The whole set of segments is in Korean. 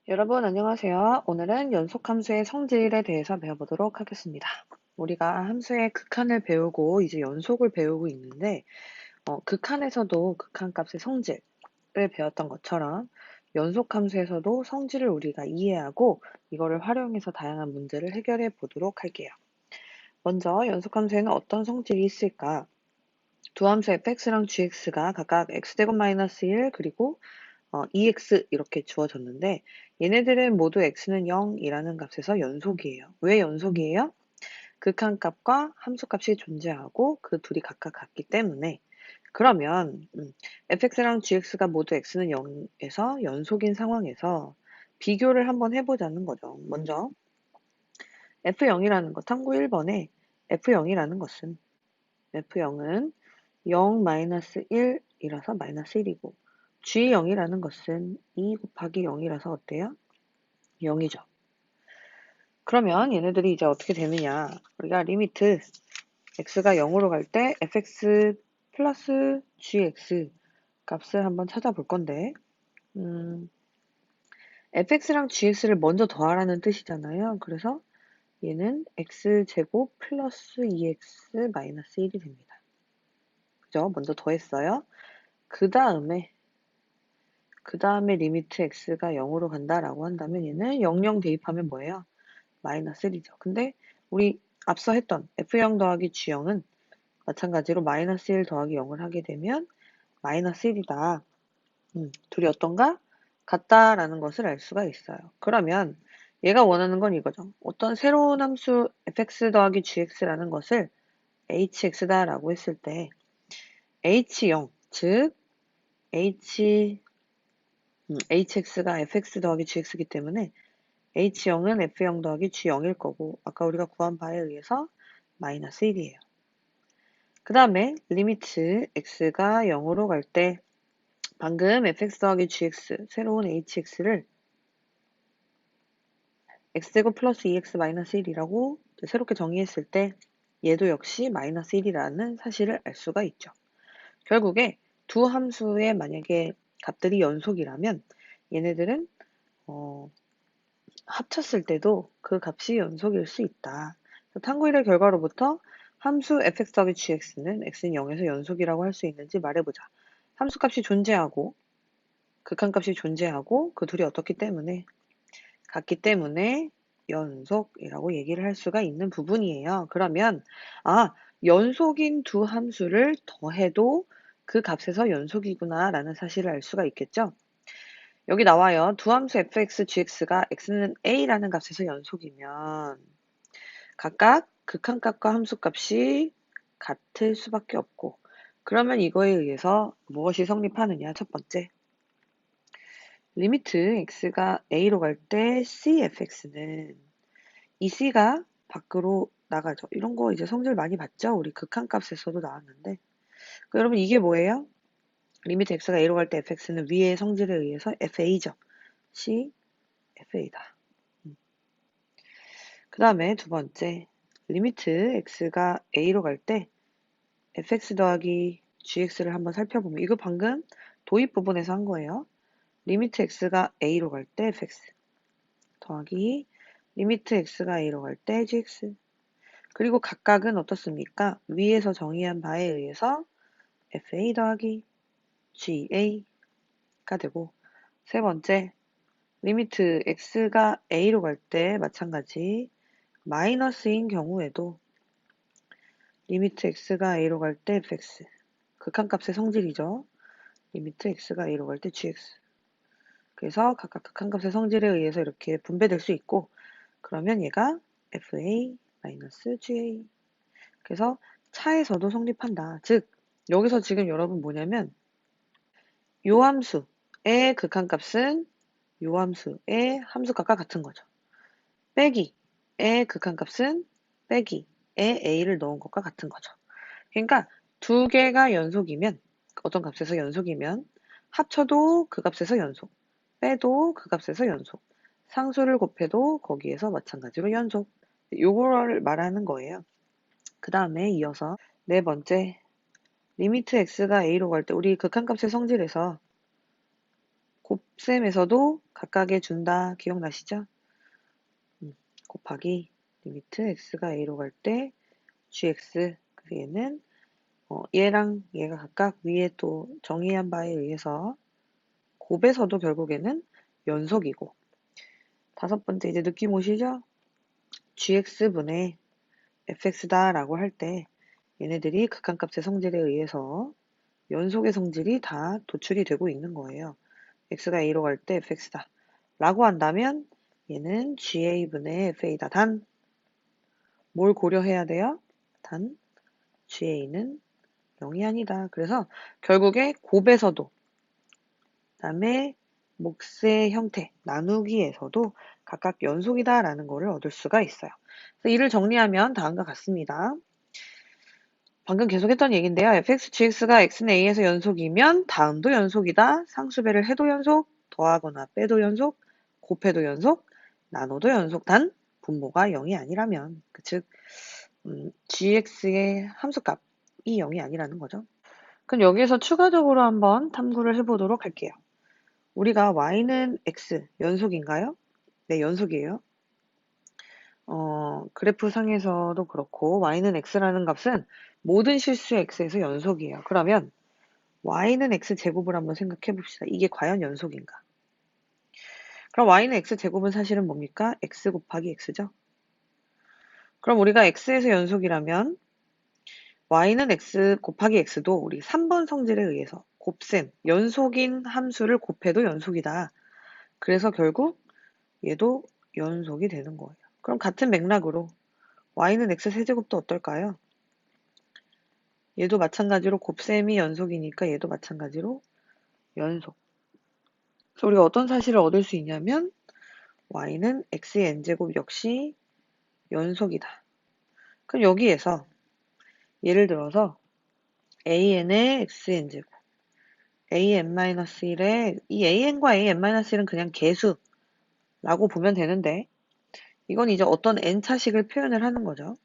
여러분 안녕하세요. 오늘은 연속함수의 성질에 대해서 배워보도록 하겠습니다. 우리가 함수의 극한을 배우고 이제 연속을 배우고 있는데 극한에서도 극한값의 성질을 배웠던 것처럼 연속함수에서도 성질을 우리가 이해하고 이거를 활용해서 다양한 문제를 해결해 보도록 할게요. 먼저 연속함수에는 어떤 성질이 있을까? 두 함수 fx랑 gx가 각각 x제곱 마이너스 1 그리고 2x 이렇게 주어졌는데 얘네들은 모두 x는 0이라는 값에서 연속이에요. 왜 연속이에요? 극한값과 함수값이 존재하고 그 둘이 각각 같기 때문에 그러면 fx랑 gx가 모두 x는 0에서 연속인 상황에서 비교를 한번 해보자는 거죠. 먼저 f0이라는 것 탐구 1번에 f0이라는 것은 f0은 0-1이라서 마이너스 1이고 G0이라는 것은 2 곱하기 0이라서 어때요? 0이죠. 그러면 얘네들이 이제 어떻게 되느냐. 우리가 리미트 x가 0으로 갈 때 fx 플러스 gx 값을 한번 찾아볼 건데 fx랑 gx를 먼저 더하라는 뜻이잖아요. 그래서 얘는 x제곱 플러스 2x 마이너스 1이 됩니다. 그죠? 먼저 더했어요. 그 다음에 리미트 x가 0으로 간다라고 한다면 얘는 00 대입하면 뭐예요? 마이너스 1이죠. 근데 우리 앞서 했던 f0 더하기 g0은 마찬가지로 마이너스 1 더하기 0을 하게 되면 마이너스 1이다. 둘이 어떤가? 같다라는 것을 알 수가 있어요. 그러면 얘가 원하는 건 이거죠. 어떤 새로운 함수 fx 더하기 gx라는 것을 hx다라고 했을 때 h0, 즉 hx가 fx 더하기 gx이기 때문에 h0은 f0 더하기 g0일 거고 아까 우리가 구한 바에 의해서 마이너스 1이에요. 그 다음에 리미트 x가 0으로 갈 때 방금 fx 더하기 gx 새로운 hx를 x제곱 플러스 2x 마이너스 1이라고 새롭게 정의했을 때 얘도 역시 마이너스 1이라는 사실을 알 수가 있죠. 결국에 두 함수의 만약에 값들이 연속이라면 얘네들은 합쳤을 때도 그 값이 연속일 수 있다. 탐구 1의 결과로부터 함수 fx 더하기 gx는 x는 0에서 연속이라고 할 수 있는지 말해보자. 함수값이 존재하고 극한값이 존재하고 그 둘이 어떻기 때문에 같기 때문에 연속이라고 얘기를 할 수가 있는 부분이에요. 그러면 연속인 두 함수를 더해도 그 값에서 연속이구나 라는 사실을 알 수가 있겠죠. 여기 나와요. 두 함수 fx, gx가 x는 a라는 값에서 연속이면 각각 극한값과 함수값이 같을 수밖에 없고 그러면 이거에 의해서 무엇이 성립하느냐. 첫 번째, 리미트 x가 a로 갈 때 cfx는 이 c가 밖으로 나가죠. 이런 거 이제 성질 많이 봤죠? 우리 극한값에서도 나왔는데 여러분 이게 뭐예요? 리미트 x가 a로 갈 때 fx는 위의 성질에 의해서 fa죠. c fa다. 그 다음에 두 번째, 리미트 x가 a로 갈 때 fx 더하기 gx를 한번 살펴보면 이거 방금 도입 부분에서 한 거예요. 리미트 x가 a로 갈 때 fx 더하기 리미트 x가 a로 갈 때 gx 그리고 각각은 어떻습니까? 위에서 정의한 바에 의해서 fa 더하기 ga가 되고 세 번째, 리미트 x가 a로 갈 때 마찬가지 마이너스인 경우에도 리미트 x가 a로 갈 때 fx 극한값의 성질이죠. 리미트 x가 a로 갈 때 gx 그래서 각각 극한값의 성질에 의해서 이렇게 분배될 수 있고 그러면 얘가 fa-ga 그래서 차에서도 성립한다. 즉 여기서 지금 여러분 뭐냐면 요 함수의 극한값은 요 함수의 함수값과 같은 거죠. 빼기의 극한값은 빼기에 a를 넣은 것과 같은 거죠. 그러니까 두 개가 연속이면 어떤 값에서 연속이면 합쳐도 그 값에서 연속, 빼도 그 값에서 연속, 상수를 곱해도 거기에서 마찬가지로 연속. 요거를 말하는 거예요. 그 다음에 이어서 네 번째, 리미트 x가 a로 갈 때 우리 극한값의 성질에서 곱셈에서도 각각에 준다. 기억나시죠? 곱하기 리미트 x가 a로 갈 때 gx. 그래서 얘는 얘랑 얘가 각각 위에 또 정의한 바에 의해서 곱에서도 결국에는 연속이고, 다섯 번째 이제 느낌 오시죠? gx분의 fx다라고 할 때 얘네들이 극한값의 성질에 의해서 연속의 성질이 다 도출이 되고 있는 거예요. x가 a로 갈 때 fx다 라고 한다면 얘는 ga분의 fa다. 단 뭘 고려해야 돼요? 단 ga는 0이 아니다. 그래서 결국에 곱에서도, 그다음에 몫의 형태 나누기에서도 각각 연속이다라는 것을 얻을 수가 있어요. 그래서 이를 정리하면 다음과 같습니다. 방금 계속했던 얘기인데요. fx, gx가 x는 a에서 연속이면 다음도 연속이다. 상수배를 해도 연속, 더하거나 빼도 연속, 곱해도 연속, 나눠도 연속. 단 분모가 0이 아니라면, 즉 gx의 함수값이 0이 아니라는 거죠. 그럼 여기에서 추가적으로 한번 탐구를 해보도록 할게요. 우리가 y는 x 연속인가요? 네, 연속이에요. 그래프 상에서도 그렇고 y는 x라는 값은 모든 실수의 x에서 연속이에요. 그러면 y는 x제곱을 한번 생각해 봅시다. 이게 과연 연속인가? 그럼 y는 x제곱은 사실은 뭡니까? x 곱하기 x죠. 그럼 우리가 x에서 연속이라면 y는 x 곱하기 x도 우리 3번 성질에 의해서 곱셈, 연속인 함수를 곱해도 연속이다. 그래서 결국 얘도 연속이 되는 거예요. 그럼 같은 맥락으로 y는 x 세제곱도 어떨까요? 얘도 마찬가지로 곱셈이 연속이니까 얘도 마찬가지로 연속. 그래서 우리가 어떤 사실을 얻을 수 있냐면 y는 x의 n제곱 역시 연속이다. 그럼 여기에서 예를 들어서 an의 xn제곱, an-1의 이 an과 an-1은 그냥 개수라고 보면 되는데 이건 이제 어떤 n차식을 표현을 하는 거죠.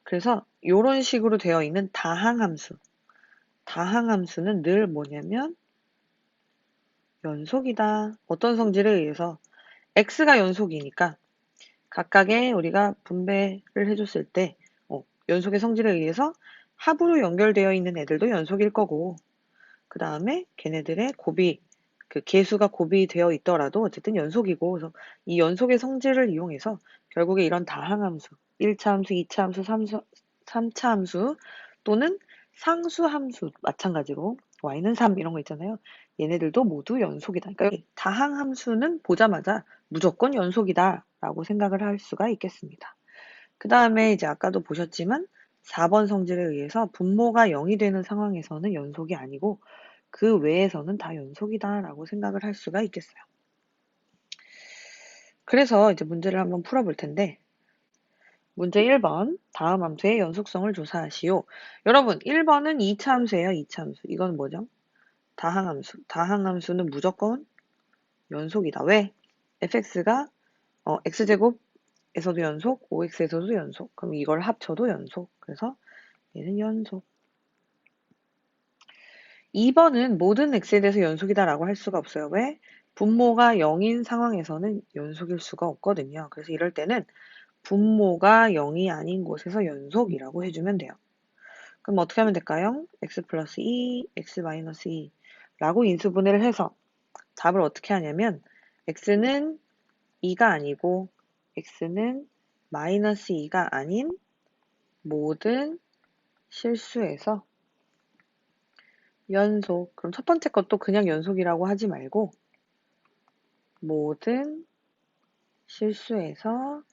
그래서 이런 식으로 되어 있는 다항함수. 다항함수는 늘 뭐냐면 연속이다. 어떤 성질에 의해서 x가 연속이니까 각각의 우리가 분배를 해줬을 때 연속의 성질에 의해서 합으로 연결되어 있는 애들도 연속일 거고, 그 다음에 걔네들의 곱이, 그 개수가 곱이 되어 있더라도 어쨌든 연속이고, 그래서 이 연속의 성질을 이용해서 결국에 이런 다항함수, 1차 함수, 2차 함수, 3차 함수 또는 상수함수 마찬가지로 y는 3 이런 거 있잖아요. 얘네들도 모두 연속이다. 그러니까 다항함수는 보자마자 무조건 연속이다 라고 생각을 할 수가 있겠습니다. 그 다음에 이제 아까도 보셨지만 4번 성질에 의해서 분모가 0이 되는 상황에서는 연속이 아니고 그 외에서는 다 연속이다 라고 생각을 할 수가 있겠어요. 그래서 이제 문제를 한번 풀어볼 텐데, 문제 1번 다음 함수의 연속성을 조사하시오. 여러분 1번은 2차 함수예요. 2차 함수. 이건 뭐죠? 다항함수. 다항함수는 무조건 연속이다. 왜? fx가 x제곱에서도 연속, 5x에서도 연속. 그럼 이걸 합쳐도 연속. 그래서 얘는 연속. 2번은 모든 x에 대해서 연속이다 라고 할 수가 없어요. 왜? 분모가 0인 상황에서는 연속일 수가 없거든요. 그래서 이럴 때는 분모가 0이 아닌 곳에서 연속이라고 해주면 돼요. 그럼 어떻게 하면 될까요? x 플러스 2, x 마이너스 2 라고 인수분해를 해서 답을 어떻게 하냐면 x는 2가 아니고 x는 마이너스 2가 아닌 모든 실수에서 연속. 그럼 첫 번째 것도 그냥 연속이라고 하지 말고 모든 실수에서,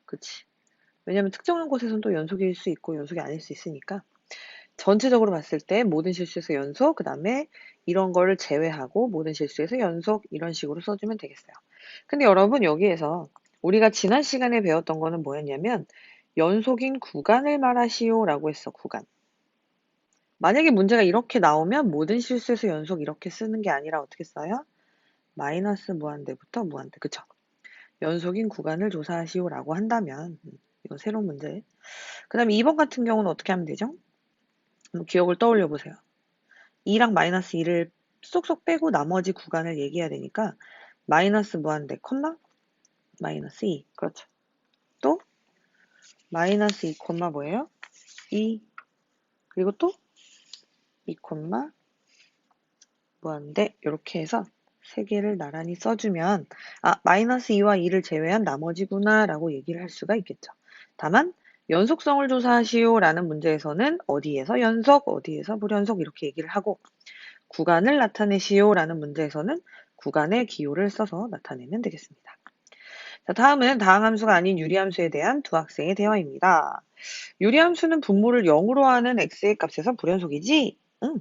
그치. 왜냐면 특정한 곳에서는 또 연속일 수 있고 연속이 아닐 수 있으니까 전체적으로 봤을 때 모든 실수에서 연속, 그 다음에 이런 거를 제외하고 모든 실수에서 연속 이런 식으로 써주면 되겠어요. 근데 여러분 여기에서 우리가 지난 시간에 배웠던 거는 뭐였냐면 연속인 구간을 말하시오 라고 했어. 구간. 만약에 문제가 이렇게 나오면 모든 실수에서 연속 이렇게 쓰는 게 아니라 어떻게 써요? 마이너스 무한대부터 무한대. 그쵸? 연속인 구간을 조사하시오 라고 한다면 이건 새로운 문제. 그 다음에 2번 같은 경우는 어떻게 하면 되죠? 기억을 떠올려 보세요. 2랑 마이너스 2를 쏙쏙 빼고 나머지 구간을 얘기해야 되니까 마이너스 무한대, 콤마, 마이너스 2. 그렇죠. 또 마이너스 2, 콤마 뭐예요? 2. 그리고 또 2, 콤마 무한대. 이렇게 해서 세 개를 나란히 써주면 마이너스 2와 2를 제외한 나머지구나 라고 얘기를 할 수가 있겠죠. 다만 연속성을 조사하시오 라는 문제에서는 어디에서 연속, 어디에서 불연속 이렇게 얘기를 하고, 구간을 나타내시오 라는 문제에서는 구간의 기호를 써서 나타내면 되겠습니다. 자, 다음은 다항함수가 아닌 유리함수에 대한 두 학생의 대화입니다. 유리함수는 분모를 0으로 하는 x의 값에서 불연속이지? 응.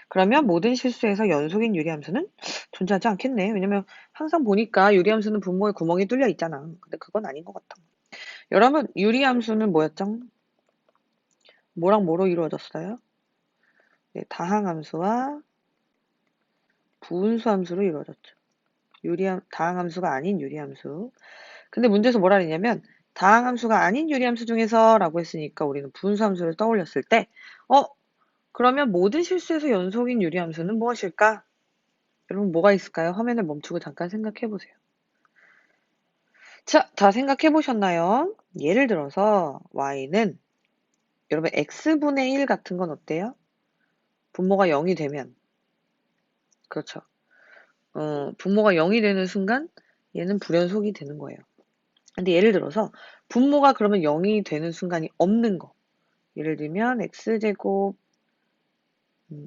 그러면 모든 실수에서 연속인 유리함수는 존재하지 않겠네. 왜냐면 항상 보니까 유리함수는 분모에 구멍이 뚫려 있잖아. 근데 그건 아닌 것 같아. 여러분, 유리함수는 뭐였죠? 뭐랑 뭐로 이루어졌어요? 네, 다항함수와 부분수함수로 이루어졌죠. 다항함수가 아닌 유리함수. 근데 문제에서 뭐라 그랬냐면 다항함수가 아닌 유리함수 중에서 라고 했으니까 우리는 부분수함수를 떠올렸을 때 그러면 모든 실수에서 연속인 유리함수는 무엇일까? 여러분 뭐가 있을까요? 화면을 멈추고 잠깐 생각해 보세요. 자, 다 생각해 보셨나요? 예를 들어서 y는 여러분 x분의 1 같은 건 어때요? 분모가 0이 되면 그렇죠. 분모가 0이 되는 순간 얘는 불연속이 되는 거예요. 근데 예를 들어서 분모가 그러면 0이 되는 순간이 없는 거. 예를 들면 x제곱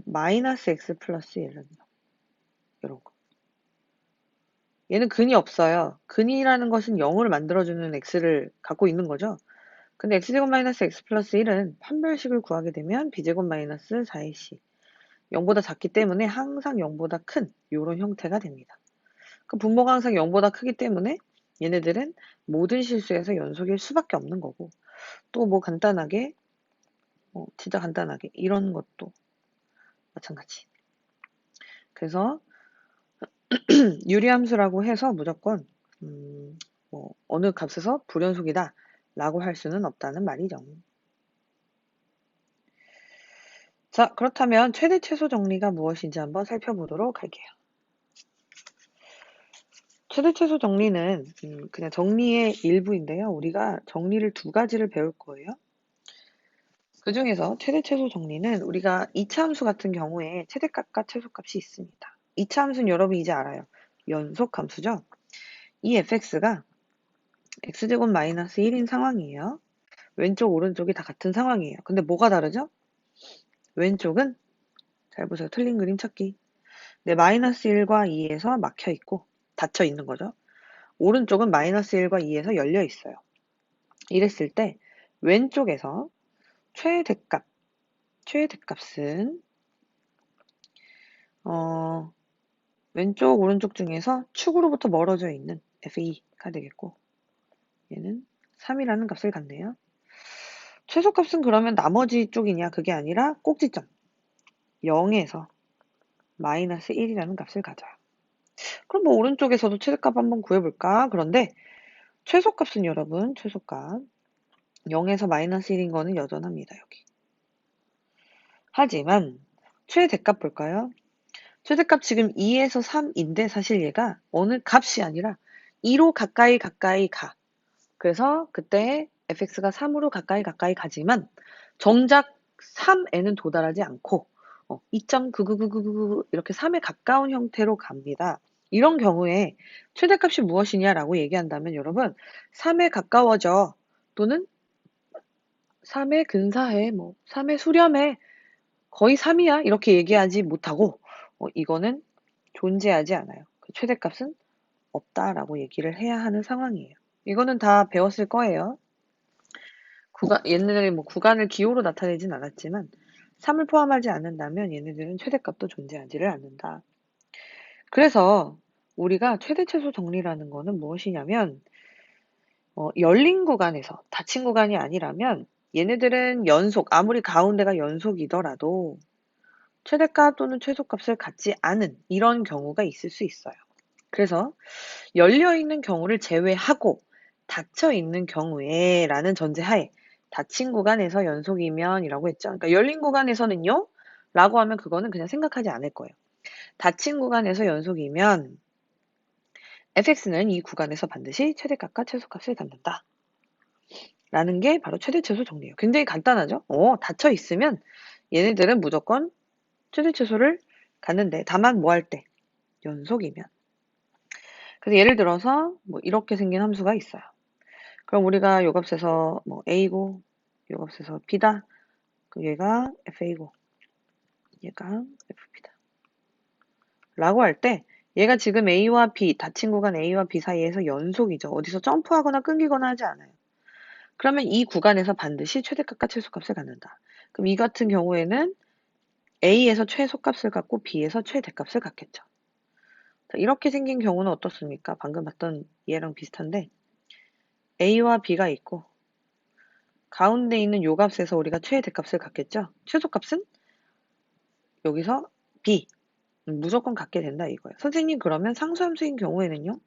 마이너스 x 플러스 1은 이런 거. 얘는 근이 없어요. 근이라는 것은 0을 만들어주는 x를 갖고 있는 거죠. 근데 x제곱 마이너스 x 플러스 1은 판별식을 구하게 되면 b제곱 마이너스 4ac 0보다 작기 때문에 항상 0보다 큰 이런 형태가 됩니다. 그 분모가 항상 0보다 크기 때문에 얘네들은 모든 실수에서 연속일 수밖에 없는 거고, 또 뭐 간단하게 진짜 간단하게 이런 것도 마찬가지. 그래서 유리함수라고 해서 무조건 뭐 어느 값에서 불연속이다 라고 할 수는 없다는 말이죠. 자, 그렇다면 최대 최소 정리가 무엇인지 한번 살펴보도록 할게요. 최대 최소 정리는 그냥 정리의 일부인데요. 우리가 정리를 두 가지를 배울 거예요. 그 중에서 최대 최소 정리는 우리가 2차 함수 같은 경우에 최대값과 최소값이 있습니다. 2차 함수는 여러분 이제 알아요. 연속 함수죠. 이 fx가 x제곱 마이너스 1인 상황이에요. 왼쪽 오른쪽이 다 같은 상황이에요. 근데 뭐가 다르죠? 왼쪽은 잘 보세요. 틀린 그림 찾기. 네, 마이너스 1과 2에서 막혀 있고 닫혀 있는 거죠. 오른쪽은 마이너스 1과 2에서 열려 있어요. 이랬을 때 왼쪽에서 최대값은 왼쪽 오른쪽 중에서 축으로부터 멀어져 있는 f2가 되겠고, 얘는 3이라는 값을 갖네요. 최소값은 그러면 나머지 쪽이냐? 그게 아니라 꼭지점 0에서 마이너스 1이라는 값을 가져요. 그럼 뭐 오른쪽에서도 최대값 한번 구해볼까? 그런데 최소값은 여러분, 최소값 0에서 마이너스 1인 거는 여전합니다. 여기. 하지만 최대값 볼까요? 최대값 지금 2에서 3인데 사실 얘가 어느 값이 아니라 2로 가까이 가. 그래서 그때 fx가 3으로 가까이 가지만 정작 3에는 도달하지 않고 2.99999 이렇게 3에 가까운 형태로 갑니다. 이런 경우에 최대값이 무엇이냐라고 얘기한다면 여러분 3에 가까워져 또는 3에 근사해 3에 수렴해 거의 3이야 이렇게 얘기하지 못하고 이거는 존재하지 않아요. 그 최대값은 없다라고 얘기를 해야 하는 상황이에요. 이거는 다 배웠을 거예요. 얘네들이 뭐 구간을 기호로 나타내진 않았지만 3을 포함하지 않는다면 얘네들은 최대값도 존재하지를 않는다. 그래서 우리가 최대 최소 정리라는 거는 무엇이냐면 열린 구간에서 닫힌 구간이 아니라면 얘네들은 아무리 가운데가 연속이더라도 최대값 또는 최소값을 갖지 않은 이런 경우가 있을 수 있어요. 그래서 열려있는 경우를 제외하고 닫혀있는 경우에 라는 전제하에 닫힌 구간에서 연속이면 이라고 했죠. 그러니까 열린 구간에서는요? 라고 하면 그거는 그냥 생각하지 않을 거예요. 닫힌 구간에서 연속이면 fx는 이 구간에서 반드시 최대값과 최소값을 갖는다. 라는 게 바로 최대 최소 정리예요. 굉장히 간단하죠? 닫혀 있으면 얘네들은 무조건 최대 최소를 갖는데, 다만 뭐 할 때? 연속이면. 그래서 예를 들어서 뭐 이렇게 생긴 함수가 있어요. 그럼 우리가 요 값에서 뭐 a고 요 값에서 b다. 그럼 얘가 fa고 얘가 fb다. 라고 할 때 얘가 지금 a와 b, 닫힌 구간 a와 b 사이에서 연속이죠. 어디서 점프하거나 끊기거나 하지 않아요. 그러면 이 구간에서 반드시 최대값과 최소값을 갖는다. 그럼 이 같은 경우에는 a에서 최소값을 갖고 b에서 최대값을 갖겠죠. 이렇게 생긴 경우는 어떻습니까? 방금 봤던 얘랑 비슷한데 a와 b가 있고 가운데 있는 요 값에서 우리가 최대값을 갖겠죠. 최소값은 여기서 b, 무조건 갖게 된다 이거예요. 선생님, 그러면 상수함수인 경우에는요?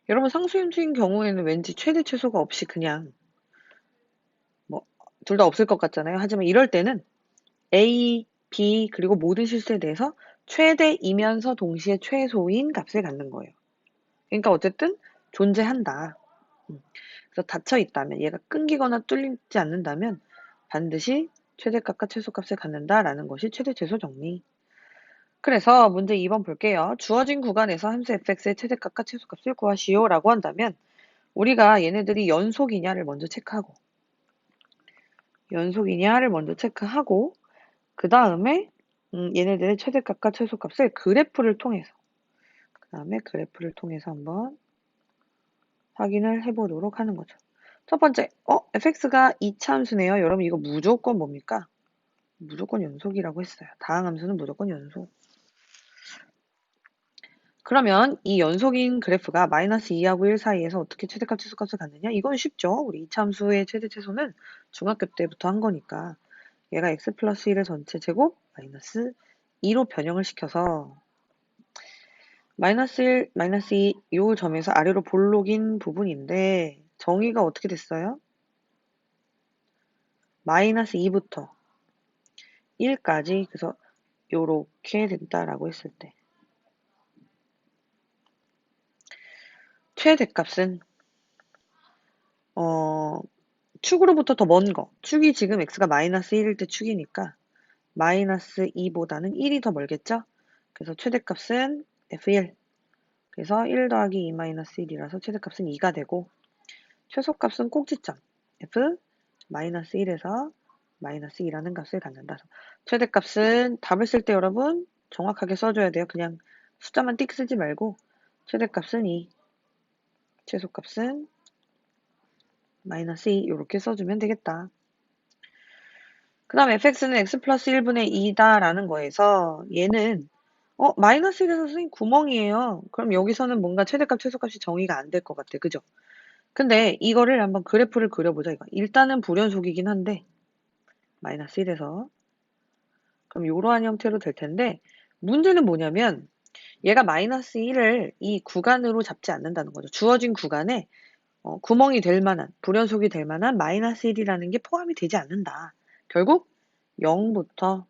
여러분, 상수함수인 경우에는 왠지 최대 최소가 없이 그냥 뭐 둘 다 없을 것 같잖아요. 하지만 이럴 때는 a, b 그리고 모든 실수에 대해서 최대이면서 동시에 최소인 값을 갖는 거예요. 그러니까 어쨌든 존재한다. 그래서 닫혀 있다면, 얘가 끊기거나 뚫리지 않는다면 반드시 최대값과 최소값을 갖는다라는 것이 최대 최소 정리. 그래서 문제 2번 볼게요. 주어진 구간에서 함수 fx의 최대값과 최소값을 구하시오 라고 한다면 우리가 얘네들이 연속이냐를 먼저 체크하고 그 다음에 얘네들의 최대값과 최소값을 그래프를 통해서 한번 확인을 해보도록 하는 거죠. 첫 번째, fx가 2차 함수네요. 여러분, 이거 무조건 뭡니까? 무조건 연속이라고 했어요. 다항함수는 무조건 연속. 그러면 이 연속인 그래프가 마이너스 2하고 1 사이에서 어떻게 최대값, 최소값을 갖느냐? 이건 쉽죠. 우리 2차 함수의 최대, 최소는 중학교 때부터 한 거니까 얘가 x 플러스 1의 전체 제곱 마이너스 2로 변형을 시켜서 마이너스 1, 마이너스 2 요 점에서 아래로 볼록인 부분인데 정의가 어떻게 됐어요? 마이너스 2부터 1까지, 그래서 요렇게 된다라고 했을 때 최대값은 축으로부터 더 먼 거, 축이 지금 x가 마이너스 1일 때 축이니까 마이너스 2보다는 1이 더 멀겠죠? 그래서 최대값은 f1, 그래서 1 더하기 2 마이너스 1이라서 최대값은 2가 되고, 최소값은 꼭지점 f 마이너스 1에서 마이너스 2라는 값을 갖는다. 최대값은 답을 쓸 때 여러분 정확하게 써줘야 돼요. 그냥 숫자만 띡 쓰지 말고 최대값은 2, 최소값은 마이너스 2 이렇게 써주면 되겠다. 그 다음 fx는 x 플러스 1분의 2다라는 거에서 얘는 마이너스 1에서 선생님 구멍이에요. 그럼 여기서는 뭔가 최대값, 최소값이 정의가 안 될 것 같아. 그죠? 근데 이거를 한번 그래프를 그려보자 이거. 일단은 불연속이긴 한데 마이너스 1에서 그럼 이러한 형태로 될 텐데 문제는 뭐냐면 얘가 마이너스 1을 이 구간으로 잡지 않는다는 거죠. 주어진 구간에 구멍이 될 만한, 불연속이 될 만한 마이너스 1이라는 게 포함이 되지 않는다. 결국 0부터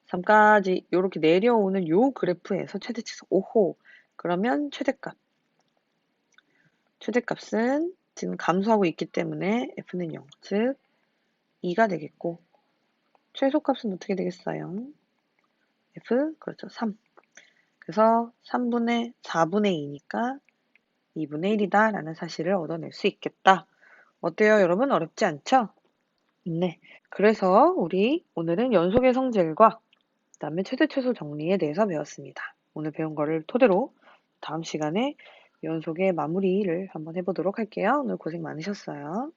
3까지 이렇게 내려오는 요 그래프에서 최대 치수 5호. 그러면 최대값은 지금 감소하고 있기 때문에 f는 0, 즉 2가 되겠고, 최소값은 어떻게 되겠어요? f, 그렇죠, 3. 그래서 4분의 2니까 2분의 1이다 라는 사실을 얻어낼 수 있겠다. 어때요, 여러분? 어렵지 않죠? 네. 그래서 우리 오늘은 연속의 성질과 그다음에 최대 최소 정리에 대해서 배웠습니다. 오늘 배운 거를 토대로 다음 시간에 연속의 마무리를 한번 해보도록 할게요. 오늘 고생 많으셨어요.